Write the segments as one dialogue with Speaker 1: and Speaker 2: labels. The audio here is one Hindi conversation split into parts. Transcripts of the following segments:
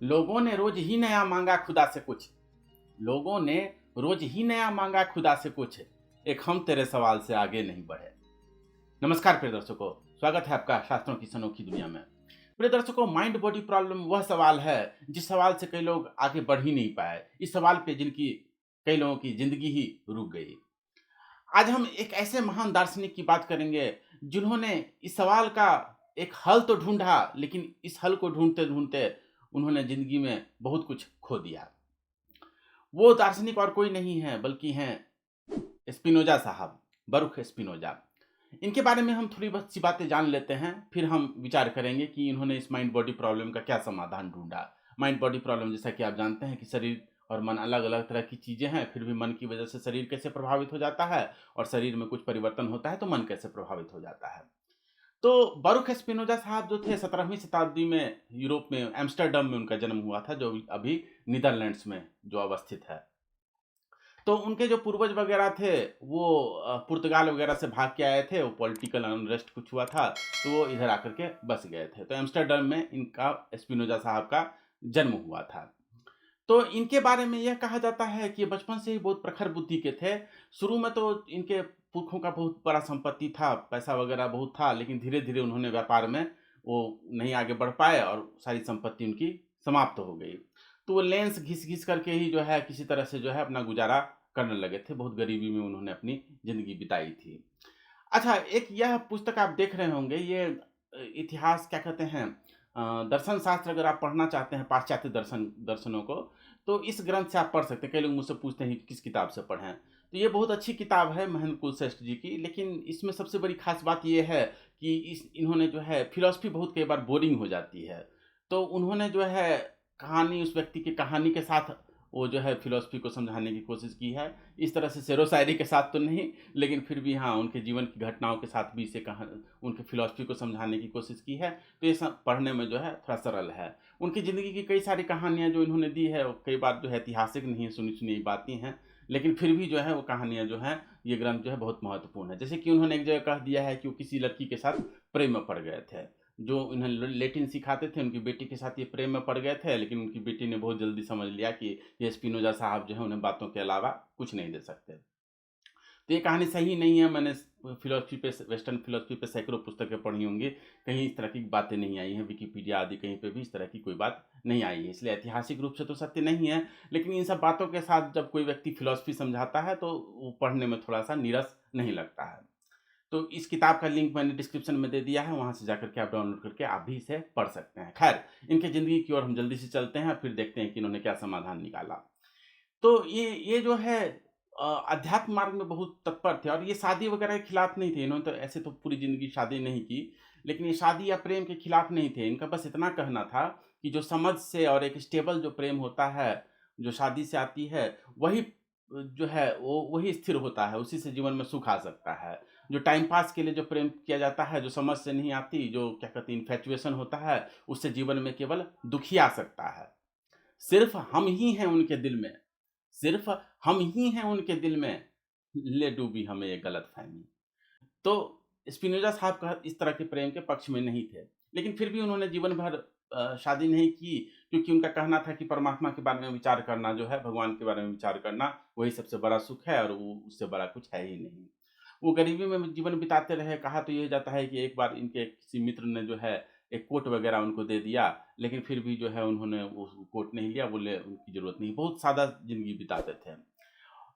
Speaker 1: लोगों ने रोज ही नया मांगा खुदा से कुछ। लोगों ने रोज ही नया मांगा खुदा से कुछ। एक हम तेरे सवाल से आगे नहीं बढ़े। नमस्कार प्रिय दर्शकों, स्वागत है आपका शास्त्रों की अनोखी दुनिया में। प्रिय दर्शकों, माइंड बॉडी प्रॉब्लम वह सवाल है जिस सवाल से कई लोग आगे बढ़ ही नहीं पाए। इस सवाल पे जिनकी कई लोगों की जिंदगी ही रुक गई। आज हम एक ऐसे महान दार्शनिक की बात करेंगे जिन्होंने इस सवाल का एक हल तो ढूंढा, लेकिन इस हल को ढूंढते ढूंढते उन्होंने जिंदगी में बहुत कुछ खो दिया। वो दार्शनिक और कोई नहीं है बल्कि हैं स्पिनोजा साहब, बरूख स्पिनोजा। इनके बारे में हम थोड़ी बहुत सी बातें जान लेते हैं, फिर हम विचार करेंगे कि इन्होंने इस माइंड बॉडी प्रॉब्लम का क्या समाधान ढूंढा। माइंड बॉडी प्रॉब्लम, जैसा कि आप जानते हैं कि शरीर और मन अलग अलग तरह की चीजें हैं, फिर भी मन की वजह से शरीर कैसे प्रभावित हो जाता है और शरीर में कुछ परिवर्तन होता है तो मन कैसे प्रभावित हो जाता है। तो बरूख स्पिनोजा साहब जो थे 17वीं शताब्दी में यूरोप में एम्स्टर्डम में उनका जन्म हुआ था, जो अभी नीदरलैंड्स में जो अवस्थित है। तो उनके जो पूर्वज वगैरह थे वो पुर्तगाल वगैरह से भाग के आए थे। वो पॉलिटिकल अनरेस्ट कुछ हुआ था तो वो इधर आकर के बस गए थे। तो एम्स्टर्डम में इनका स्पिनोजा साहब का जन्म हुआ था। तो इनके बारे में यह कहा जाता है कि ये बचपन से ही बहुत प्रखर बुद्धि के थे। शुरू में तो इनके पुरखों का बहुत बड़ा संपत्ति था, पैसा वगैरह बहुत था, लेकिन धीरे धीरे उन्होंने व्यापार में वो नहीं आगे बढ़ पाए और सारी संपत्ति उनकी समाप्त हो गई। तो वो लेंस घिस घिस करके ही जो है किसी तरह से जो है अपना गुजारा करने लगे थे। बहुत गरीबी में उन्होंने अपनी जिंदगी बिताई थी। अच्छा, एक यह पुस्तक आप देख रहे होंगे, ये इतिहास क्या कहते हैं, दर्शन शास्त्र अगर आप पढ़ना चाहते हैं पाश्चात्य दर्शनों को, तो इस ग्रंथ से आप पढ़ सकते हैं। कई लोग मुझसे पूछते हैं कि किस किताब से पढ़ें। तो ये बहुत अच्छी किताब है महेंद्र कुलश्रेष्ठ जी की, लेकिन इसमें सबसे बड़ी खास बात ये है कि इन्होंने जो है फिलॉसफी बहुत कई बार बोरिंग हो जाती है। तो उन्होंने जो है कहानी, उस व्यक्ति की कहानी के साथ वो जो है फिलॉसफी को समझाने की कोशिश की है। इस तरह से शेरो शायरी के साथ तो नहीं, लेकिन फिर भी हाँ, उनके जीवन की घटनाओं के साथ भी इसे कहा, उनके फिलॉसफी को समझाने की कोशिश की है। तो ये सब पढ़ने में जो है थोड़ा सरल है। उनकी ज़िंदगी की कई सारी कहानियाँ जो इन्होंने दी है, वो कई बार जो है ऐतिहासिक नहीं है, सुनी सुनी बातें हैं, लेकिन फिर भी जो है वो कहानियाँ जो हैं, ये ग्रंथ जो है बहुत महत्वपूर्ण है। जैसे कि उन्होंने एक जगह कह दिया है कि वो किसी लड़की के साथ प्रेम में पड़ गए थे। जो इन्हें लैटिन सिखाते थे, उनकी बेटी के साथ ये प्रेम में पड़ गए थे, लेकिन उनकी बेटी ने बहुत जल्दी समझ लिया कि ये स्पिनोजा साहब जो है उन्हें बातों के अलावा कुछ नहीं दे सकते। तो ये कहानी सही नहीं है। मैंने फिलॉसफी पे, वेस्टर्न फिलॉसफी पे सैकड़ों पुस्तकें पढ़ी होंगी, कहीं इस तरह की बातें नहीं आई हैं। विकिपीडिया आदि कहीं पे भी इस तरह की कोई बात नहीं आई है, इसलिए ऐतिहासिक रूप से तो सत्य नहीं है। लेकिन इन सब बातों के साथ जब कोई व्यक्ति फिलॉसफी समझाता है तो वो पढ़ने में थोड़ा सा नीरस नहीं लगता है। तो इस किताब का लिंक मैंने डिस्क्रिप्शन में दे दिया है, वहाँ से जाकर के आप डाउनलोड करके आप भी इसे पढ़ सकते हैं। खैर, इनके ज़िंदगी की ओर हम जल्दी से चलते हैं, फिर देखते हैं कि इन्होंने क्या समाधान निकाला। तो ये जो है अध्यात्म मार्ग में बहुत तत्पर थे और ये शादी वगैरह के खिलाफ नहीं थे। इन्होंने तो ऐसे तो पूरी ज़िंदगी शादी नहीं की, लेकिन ये शादी या प्रेम के खिलाफ नहीं थे। इनका बस इतना कहना था कि जो समझ से और एक स्टेबल जो प्रेम होता है, जो शादी से आती है, वही जो है वो वही स्थिर होता है, उसी से जीवन में सुख आ सकता है। जो टाइम पास के लिए जो प्रेम किया जाता है, जो समझ से नहीं आती, जो क्या कहते हैं इन्फैचुएशन होता है, उससे जीवन में केवल दुःख ही आ सकता है। सिर्फ़ हम ही हैं उनके दिल में, सिर्फ़ हम ही हैं उनके दिल में, ले डूबी हमें ये गलतफ़हमी। तो स्पिनोज़ा साहब का इस तरह के प्रेम के पक्ष में नहीं थे, लेकिन फिर भी उन्होंने जीवन भर शादी नहीं की, क्योंकि उनका कहना था कि परमात्मा के बारे में विचार करना जो है, भगवान के बारे में विचार करना, वही सबसे बड़ा सुख है और वो उससे बड़ा कुछ है ही नहीं। वो गरीबी में जीवन बिताते रहे। कहा तो ये जाता है कि एक बार इनके किसी मित्र ने जो है एक कोट वग़ैरह उनको दे दिया, लेकिन फिर भी जो है उन्होंने वो कोट नहीं लिया, बोले उनकी ज़रूरत नहीं, बहुत सादा ज़िंदगी बिताते थे।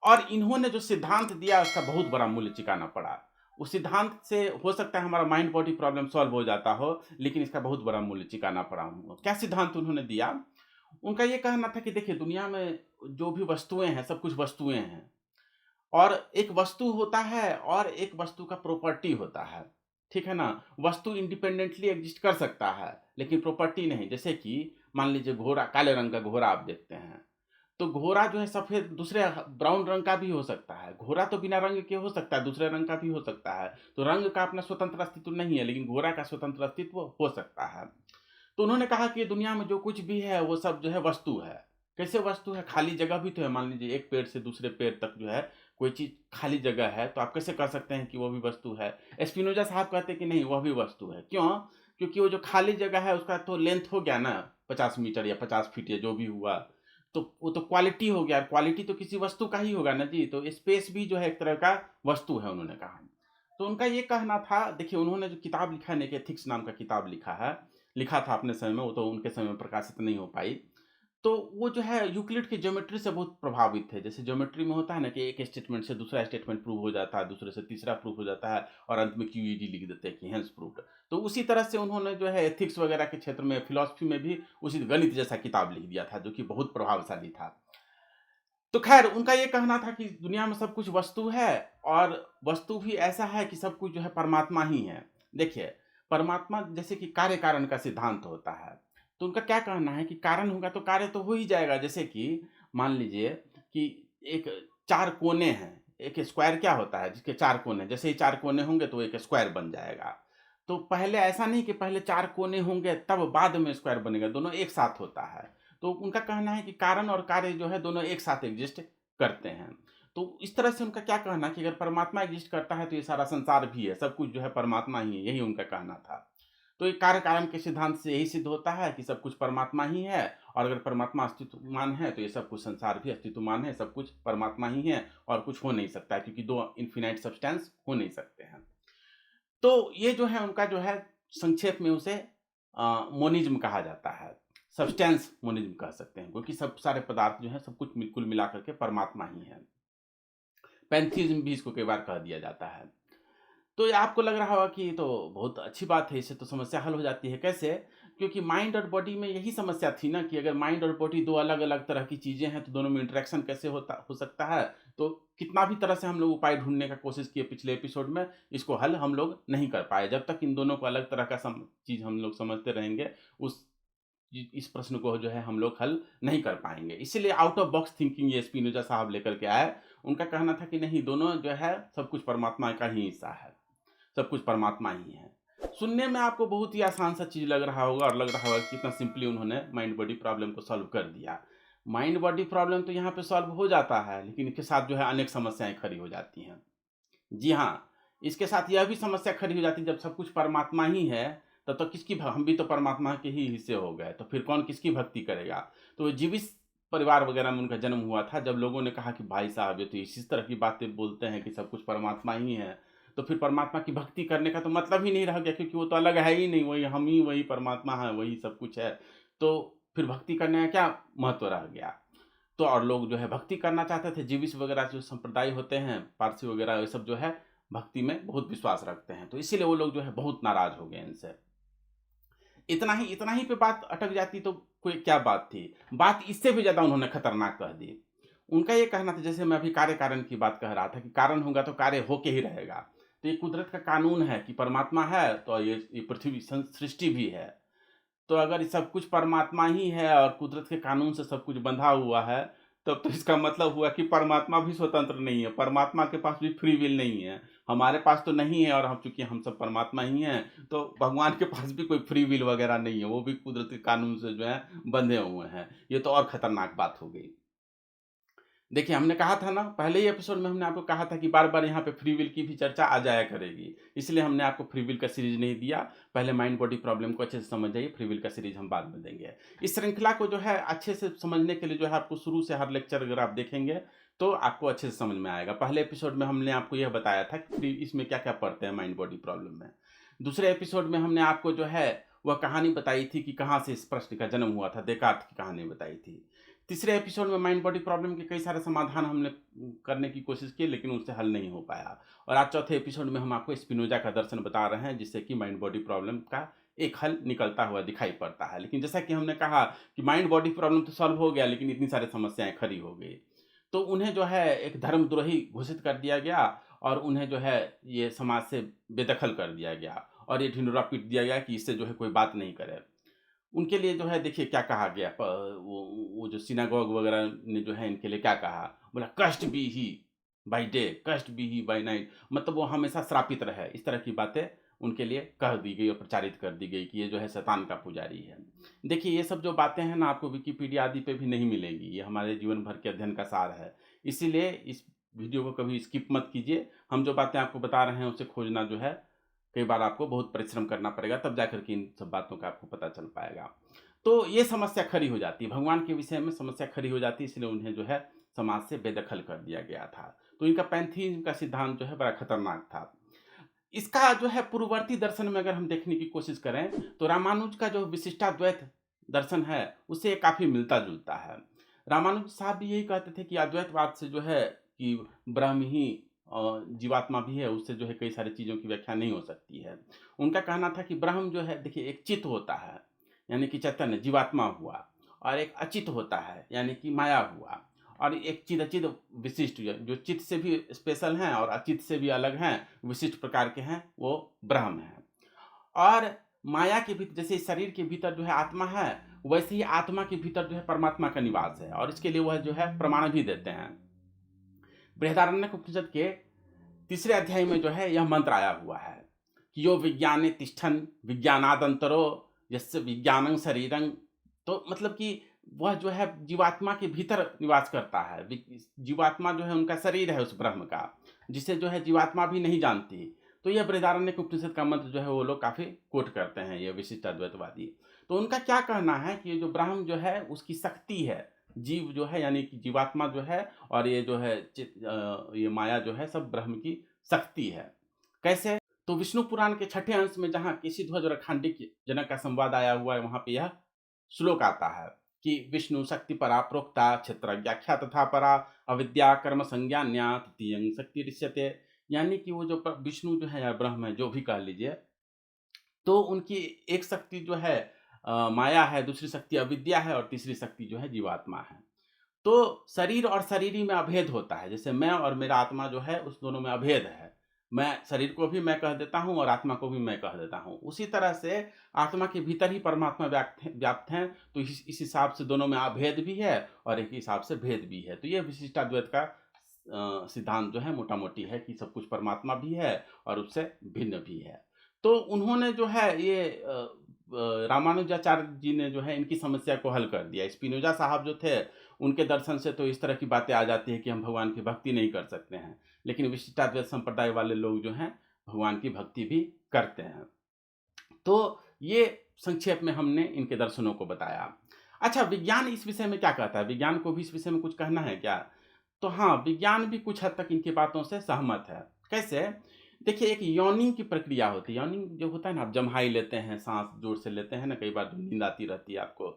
Speaker 1: और इन्होंने जो सिद्धांत दिया उसका बहुत बड़ा मूल्य चुकाना पड़ा। उस सिद्धांत से हो सकता है हमारा माइंड बॉडी प्रॉब्लम सॉल्व हो जाता हो, लेकिन इसका बहुत बड़ा मूल्य चुकाना पड़ा उनको। क्या सिद्धांत उन्होंने दिया? उनका ये कहना था कि देखिए, दुनिया में जो भी वस्तुएँ हैं, सब कुछ वस्तुएँ हैं। और एक वस्तु होता है और एक वस्तु का प्रॉपर्टी होता है, ठीक है ना? वस्तु इंडिपेंडेंटली एग्ज़िस्ट कर सकता है, लेकिन प्रॉपर्टी नहीं। जैसे कि मान लीजिए घोड़ा, काले रंग का घोड़ा आप देखते हैं, तो घोड़ा जो है सफ़ेद दूसरे ब्राउन रंग का भी हो सकता है। घोड़ा तो बिना रंग के हो सकता है, दूसरे रंग का भी हो सकता है। तो रंग का अपना स्वतंत्र अस्तित्व नहीं है, लेकिन घोड़ा का स्वतंत्र अस्तित्व हो सकता है। तो उन्होंने कहा कि दुनिया में जो कुछ भी है वो सब जो है वस्तु है। कैसे वस्तु है? खाली जगह भी तो है। मान लीजिए एक पेड़ से दूसरे पेड़ तक जो है कोई चीज़ खाली जगह है, तो आप कैसे कह सकते हैं कि वो भी वस्तु है? स्पिनोज़ा साहब कहते हैं कि नहीं, वह भी वस्तु है। क्यों? क्योंकि वो जो खाली जगह है उसका तो लेंथ हो गया ना, 50 मीटर या 50 फीट या जो भी हुआ, तो वो तो क्वालिटी हो गया, क्वालिटी तो किसी वस्तु का ही होगा ना जी। तो स्पेस भी जो है एक तरह का वस्तु है, उन्होंने कहा। तो उनका ये कहना था, देखिए उन्होंने जो किताब लिखा है, एथिक्स नाम का किताब लिखा है, लिखा था अपने समय में, वो तो उनके समय में प्रकाशित नहीं हो पाई। तो वो जो है यूक्लिड की ज्योमेट्री से बहुत प्रभावित थे। जैसे ज्योमेट्री में होता है ना कि एक स्टेटमेंट से दूसरा स्टेटमेंट प्रूव हो जाता है, दूसरे से तीसरा प्रूव हो जाता है, और अंत में क्यूईडी लिख देते हैं कि हेंस प्रूव्ड। तो उसी तरह से उन्होंने जो है एथिक्स वगैरह के क्षेत्र में, फिलॉसफी में भी उसी गणित जैसा किताब लिख दिया था, जो कि बहुत प्रभावशाली था। तो खैर उनका ये कहना था कि दुनिया में सब कुछ वस्तु है, और वस्तु भी ऐसा है कि सब कुछ जो है परमात्मा ही है। देखिए, परमात्मा जैसे कि कार्य कारण का सिद्धांत होता है, तो उनका क्या कहना है कि कारण होगा तो कार्य तो हो ही जाएगा। जैसे कि मान लीजिए कि एक 4 कोने हैं, एक स्क्वायर क्या होता है जिसके 4 कोने, जैसे ही 4 कोने होंगे तो एक स्क्वायर बन जाएगा। तो पहले ऐसा नहीं कि पहले 4 कोने होंगे तब बाद में स्क्वायर बनेगा, दोनों एक साथ होता है। तो उनका कहना है कि कारण और कार्य जो है दोनों एक साथ एग्जिस्ट करते हैं। तो इस तरह से उनका क्या कहना है कि अगर परमात्मा एग्जिस्ट करता है तो ये सारा संसार भी है, सब कुछ जो है परमात्मा ही है, यही उनका कहना था। तो ये कार्य कारण के सिद्धांत से यही सिद्ध होता है कि सब कुछ परमात्मा ही है, और अगर परमात्मा अस्तित्वमान है तो ये सब कुछ संसार भी अस्तित्वमान है, सब कुछ परमात्मा ही है और कुछ हो नहीं सकता है, क्योंकि दो इन्फिनाइट सब्सटेंस हो नहीं सकते हैं। तो ये जो है उनका जो है संक्षेप में उसे मोनिज्म कहा जाता है, सब्सटेंस मोनिज्म कह सकते हैं, क्योंकि सब सारे पदार्थ जो है सब कुछ कुल मिला करके परमात्मा ही है। पैंथीज्म भी इसको कई बार कह दिया जाता है। तो ये आपको लग रहा होगा कि ये तो बहुत अच्छी बात है, इससे तो समस्या हल हो जाती है। कैसे? क्योंकि माइंड और बॉडी में यही समस्या थी ना कि अगर माइंड और बॉडी दो अलग-अलग तरह की चीज़ें हैं, तो दोनों में इंटरेक्शन कैसे हो सकता है? तो कितना भी तरह से हम लोग उपाय ढूँढने का कोशिश किए पिछले एपिसोड में, इसको हल हम लोग नहीं कर पाए। जब तक इन दोनों को अलग तरह का चीज़ हम लोग समझते रहेंगे, उस इस प्रश्न को जो है हम लोग हल नहीं कर पाएँगे। इसीलिए आउट ऑफ बॉक्स थिंकिंग ये स्पिनोज़ा साहब लेकर के आए। उनका कहना था कि नहीं, दोनों जो है सब कुछ परमात्मा का ही हिस्सा है। सब कुछ परमात्मा ही है। सुनने में आपको बहुत ही आसान सा चीज़ लग रहा होगा, और लग रहा होगा कि कितना सिंपली उन्होंने माइंड बॉडी प्रॉब्लम को सॉल्व कर दिया। माइंड बॉडी प्रॉब्लम तो यहाँ पे सॉल्व हो जाता है, लेकिन इसके साथ जो है अनेक समस्याएँ खड़ी हो जाती हैं। जी हाँ, इसके साथ यह भी समस्या खड़ी हो जाती है, जब सब कुछ परमात्मा ही है, तब तो किसकी हम भी तो परमात्मा के ही हिस्से हो गए, तो फिर कौन किसकी भक्ति करेगा? तो जीवित परिवार वगैरह में उनका जन्म हुआ था, जब लोगों ने कहा कि भाई साहब ये तो इस तरह की बातें बोलते हैं कि सब कुछ परमात्मा ही है, तो फिर परमात्मा की भक्ति करने का तो मतलब ही नहीं रह गया, क्योंकि वो तो अलग है ही नहीं, वही हम ही वही परमात्मा है, वही सब कुछ है। तो फिर भक्ति करने का क्या महत्व रह गया? तो और लोग जो है भक्ति करना चाहते थे, जीविस वगैरह जो संप्रदाय होते हैं, पारसी वगैरह, ये सब जो है भक्ति में बहुत विश्वास रखते हैं, तो इसीलिए वो लोग जो है बहुत नाराज़ हो गए इनसे। इतना ही पे बात अटक जाती तो कोई क्या बात थी? बात इससे भी ज़्यादा उन्होंने खतरनाक कह दी। उनका ये कहना था, जैसे मैं अभी कार्य कारण की बात कह रहा था कि कारण होगा तो कार्य होके ही रहेगा। तो ये कुदरत का कानून है कि परमात्मा है तो ये पृथ्वी सृष्टि भी है। तो अगर ये सब कुछ परमात्मा ही है और कुदरत के कानून से सब कुछ बंधा हुआ है, तब तो इसका मतलब हुआ कि परमात्मा भी स्वतंत्र नहीं है, परमात्मा के पास भी फ्री विल नहीं है। हमारे पास तो नहीं है, और हम चूँकि हम सब परमात्मा ही हैं, तो भगवान के पास भी कोई फ्री विल वगैरह नहीं है, वो भी कुदरत के कानून से जो है बंधे हुए हैं। ये तो और खतरनाक बात हो गई। देखिए, हमने कहा था ना, पहले ही एपिसोड में हमने आपको कहा था कि बार-बार यहाँ पे फ्री विल की भी चर्चा आ जाया करेगी। इसलिए हमने आपको फ्री विल का सीरीज़ नहीं दिया। पहले माइंड बॉडी प्रॉब्लम को अच्छे से समझ जाइए, फ्री विल का सीरीज़ हम बाद में देंगे। इस श्रृंखला को जो है अच्छे से समझने के लिए जो है आपको शुरू से हर लेक्चर अगर आप देखेंगे, तो आपको अच्छे से समझ में आएगा। पहले एपिसोड में हमने आपको यह बताया था कि इसमें क्या-क्या पढ़ते हैं माइंड बॉडी प्रॉब्लम में। दूसरे एपिसोड में हमने आपको जो है वह कहानी बताई थी कि कहाँ से इस प्रश्न का जन्म हुआ था, देकार्त की कहानी बताई थी। तीसरे एपिसोड में माइंड बॉडी प्रॉब्लम के कई सारे समाधान हमने करने की कोशिश की, लेकिन उससे हल नहीं हो पाया। और आज चौथे एपिसोड में हम आपको स्पिनोजा का दर्शन बता रहे हैं, जिससे कि माइंड बॉडी प्रॉब्लम का एक हल निकलता हुआ दिखाई पड़ता है। लेकिन जैसा कि हमने कहा कि माइंड बॉडी प्रॉब्लम तो सॉल्व हो गया, लेकिन इतनी सारी समस्याएं खड़ी हो गई, तो उन्हें जो है एक धर्मद्रोही घोषित कर दिया गया, और उन्हें जो है ये समाज से बेदखल कर दिया गया, और ये ढिंढोरा पीट दिया गया कि इससे जो है कोई बात नहीं करे। उनके लिए जो है देखिए क्या कहा गया, वो जो सिनागोग वगैरह ने जो है इनके लिए क्या कहा, बोला कष्ट बी ही बाय डे, कष्ट बी ही बाय नाइट, मतलब वो हमेशा श्रापित रहे, इस तरह की बातें उनके लिए कह दी गई और प्रचारित कर दी गई कि ये जो है शैतान का पुजारी है। देखिए ये सब जो बातें हैं ना, आपको विकिपीडिया आदि पे भी नहीं मिलेगी, ये हमारे जीवन भर के अध्ययन का सार है। इसीलिए इस वीडियो को कभी स्किप मत कीजिए। हम जो बातें आपको बता रहे हैं उसे खोजना जो है कई बार आपको बहुत परिश्रम करना पड़ेगा, तब जाकर के इन सब बातों का आपको पता चल पाएगा। तो ये समस्या खड़ी हो जाती है, भगवान के विषय में समस्या खड़ी हो जाती है, इसलिए उन्हें जो है समाज से बेदखल कर दिया गया था। तो इनका पैंथीइज़्म का सिद्धांत जो है बड़ा खतरनाक था। इसका जो है पूर्ववर्ती दर्शन में अगर हम देखने की कोशिश करें, तो रामानुज का जो विशिष्टाद्वैत दर्शन है, उससे काफ़ी मिलता-जुलता है। रामानुज साहब भी यही कहते थे कि अद्वैतवाद से जो है कि ब्रह्म ही जीवात्मा भी है, उससे जो है कई सारी चीज़ों की व्याख्या नहीं हो सकती है। उनका कहना था कि ब्रह्म जो है देखिए एक चित्त होता है, यानी कि चैतन्य जीवात्मा हुआ, और एक अचित होता है, यानी कि माया हुआ, और एक चिदचिद विशिष्ट जो चित्त से भी स्पेशल हैं और अचित से भी अलग हैं, विशिष्ट प्रकार के हैं, वो ब्रह्म हैं। और माया के भीतर, जैसे शरीर के भीतर जो है आत्मा है, वैसे ही आत्मा के भीतर जो है परमात्मा का निवास है, और इसके लिए वह जो है प्रमाण भी देते हैं। बृहदारण्यक उपनिषद के तीसरे अध्याय में जो है यह मंत्र आया हुआ है कि यो विज्ञाने तिष्ठन विज्ञानादंतरो यस्य विज्ञानं शरीरं। तो मतलब कि वह जो है जीवात्मा के भीतर निवास करता है। जीवात्मा जो है उनका शरीर है उस ब्रह्म का, जिसे जो है जीवात्मा भी नहीं जानती। तो यह बृहदारण्यक उपनिषद का मंत्र जो है वो लोग काफ़ी कोट करते हैं, ये विशिष्ट अद्वैतवादी। तो उनका क्या कहना है कि ये जो ब्रह्म जो है उसकी शक्ति है, जीव जो है यानी कि जीवात्मा जो है, और ये जो है ये माया जो है सब ब्रह्म की शक्ति है। कैसे? तो विष्णु पुराण के छठे अंश में जहाँ केशीध्वज और खांडीक्य जनक का संवाद आया हुआ है, वहाँ पे यह श्लोक आता है कि विष्णु शक्ति परा प्रोक्ता क्षेत्रज्ञाख्या तथा परा अविद्या कर्म संज्ञान्या तृतीयं शक्ति ऋष्यते। यानी कि वो जो विष्णु जो है या ब्रह्म है, जो भी कह लीजिए, तो उनकी एक शक्ति जो है माया है, दूसरी शक्ति अविद्या है, और तीसरी शक्ति जो है जीवात्मा है। तो शरीर और शरीरी में अभेद होता है, जैसे मैं और मेरा आत्मा जो है उस दोनों में अभेद है। मैं शरीर को भी मैं कह देता हूँ और आत्मा को भी मैं कह देता हूँ। उसी तरह से आत्मा के भीतर ही परमात्मा व्याप्त हैं, तो इस हिसाब से दोनों में अभेद भी है और एक हिसाब से भेद भी है। तो ये विशिष्टाद्वैत का सिद्धांत जो है मोटा-मोटी है कि सब कुछ परमात्मा भी है और उससे भिन्न भी है। तो उन्होंने जो है ये रामानुजाचार्य जी ने जो है इनकी समस्या को हल कर दिया। स्पिनोजा साहब जो थे, उनके दर्शन से तो इस तरह की बातें आ जाती हैं कि हम भगवान की भक्ति नहीं कर सकते हैं। लेकिन विशिष्टाद्वैत संप्रदाय वाले लोग जो हैं, भगवान की भक्ति भी करते हैं। तो ये संक्षेप में हमने इनके दर्शनों को बताया। अच्छा, विज्ञान इस विषय में क्या कहता है? विज्ञान को भी इस विषय में कुछ कहना है क्या? तो हाँ, विज्ञान भी कुछ हद तक इनकी बातों से सहमत है। कैसे? देखिए, एक यॉर्निंग की प्रक्रिया होती है। यॉर्निंग जो होता है ना, आप जम्हाई लेते हैं, साँस जोर से लेते हैं ना, कई बार जो नींद आती रहती है आपको।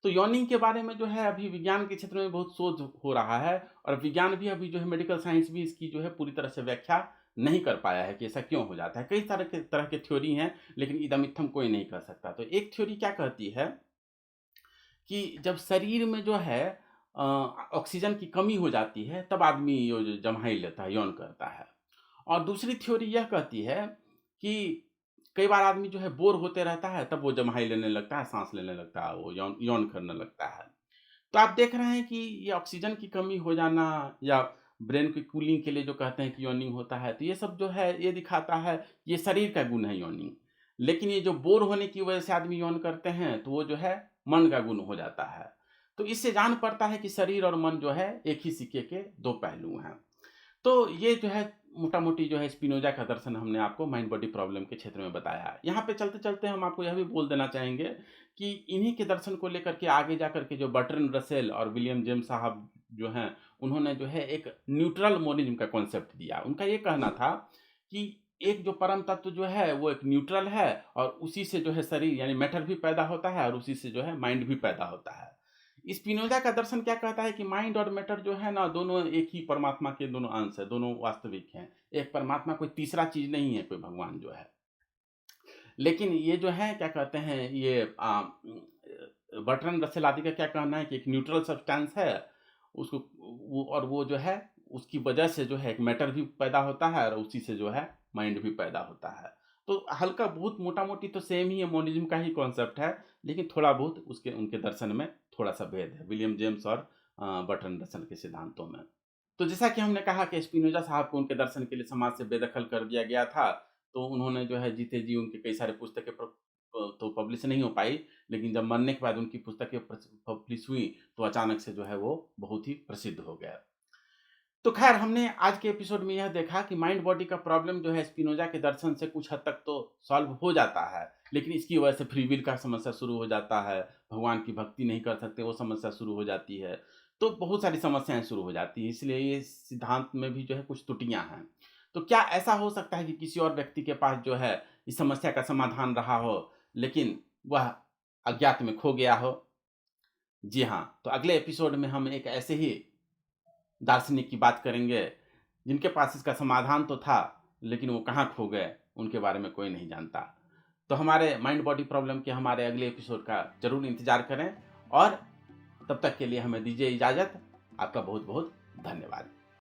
Speaker 1: तो यॉर्निंग के बारे में जो है अभी विज्ञान के क्षेत्र में बहुत शोध हो रहा है, और विज्ञान भी अभी जो है मेडिकल साइंस भी इसकी जो है पूरी तरह से व्याख्या नहीं कर पाया है कि ऐसा क्यों हो जाता है। कई तरह के थ्योरी हैं, लेकिन इदम इत्थम कोई नहीं कह सकता। तो एक थ्योरी क्या कहती है कि जब शरीर में जो है ऑक्सीजन की कमी हो जाती है, तब आदमी ये जो जम्हाई लेता है, यौन करता है। और दूसरी थ्योरी यह कहती है कि कई बार आदमी जो है बोर होते रहता है, तब वो जम्हाई लेने लगता है, साँस लेने लगता है, वो यौन यौन करने लगता है। तो आप देख रहे हैं कि ये ऑक्सीजन की कमी हो जाना, या ब्रेन की कूलिंग के लिए जो कहते हैं कि यॉर्निंग होता है, तो ये सब जो है ये दिखाता है ये शरीर का गुण है यॉर्निंग। लेकिन ये जो बोर होने की वजह से आदमी यौन करते हैं, तो वो जो है मन का गुण हो जाता है। तो इससे जान पड़ता है कि शरीर और मन जो है एक ही सिक्के के दो पहलू हैं। तो ये जो है मोटा-मोटी जो है स्पिनोजा का दर्शन हमने आपको माइंड बॉडी प्रॉब्लम के क्षेत्र में बताया। यहाँ पे चलते-चलते हम आपको यह भी बोल देना चाहेंगे कि इन्हीं के दर्शन को लेकर के आगे जाकर के जो बर्ट्रैंड रसेल और विलियम जेम्स साहब जो हैं, उन्होंने जो है एक न्यूट्रल मोनिज़्म का कॉन्सेप्ट दिया। उनका ये कहना था कि एक जो परम तत्व जो है वो एक न्यूट्रल है, और उसी से जो है शरीर यानी मैटर भी पैदा होता है, और उसी से जो है माइंड भी पैदा होता है। स्पिनोजा का दर्शन क्या कहता है कि माइंड और मैटर जो है ना, दोनों एक ही परमात्मा के दोनों अंश है, दोनों वास्तविक हैं। एक परमात्मा कोई तीसरा चीज़ नहीं है, कोई भगवान जो है। लेकिन ये जो है क्या कहते हैं, ये बर्ट्रैंड रसेल आदि का क्या कहना है कि एक न्यूट्रल सब्सटेंस है, उसको वो जो है उसकी वजह से जो है एक मैटर भी पैदा होता है, और उसी से जो है माइंड भी पैदा होता है। तो हल्का बहुत मोटा-मोटी तो सेम ही है, मोनिज़्म का ही कॉन्सेप्ट है, लेकिन थोड़ा बहुत उसके उनके दर्शन में थोड़ा-सा भेद है, विलियम जेम्स और बर्ट्रैंड रसेल के सिद्धांतों में। तो जैसा कि हमने कहा कि स्पिनोजा साहब को उनके दर्शन के लिए समाज से बेदखल कर दिया गया था, तो उन्होंने जो है जीते जी उनकी कई सारी पुस्तकें तो पब्लिश नहीं हो पाई, लेकिन जब मरने के बाद उनकी पुस्तकें पब्लिश हुई, तो अचानक से जो है वो बहुत ही प्रसिद्ध हो गया। तो खैर हमने आज के एपिसोड में यह देखा कि माइंड बॉडी का प्रॉब्लम जो है स्पिनोजा के दर्शन से कुछ हद तक तो सॉल्व हो जाता है, लेकिन इसकी वजह से फ्री विल का समस्या शुरू हो जाता है, भगवान की भक्ति नहीं कर सकते वो समस्या शुरू हो जाती है, तो बहुत सारी समस्याएं शुरू हो जाती है। इसलिए ये सिद्धांत में भी जो है कुछ त्रुटियां हैं। तो क्या ऐसा हो सकता है कि किसी और व्यक्ति के पास जो है इस समस्या का समाधान रहा हो, लेकिन वह अज्ञात में खो गया हो? जी हाँ, तो अगले एपिसोड में हम एक ऐसे ही दार्शनिक की बात करेंगे जिनके पास इसका समाधान तो था, लेकिन वो कहाँ खो गए, उनके बारे में कोई नहीं जानता। तो हमारे माइंड बॉडी प्रॉब्लम के हमारे अगले एपिसोड का ज़रूर इंतज़ार करें, और तब तक के लिए हमें दीजिए इजाज़त। आपका बहुत बहुत धन्यवाद।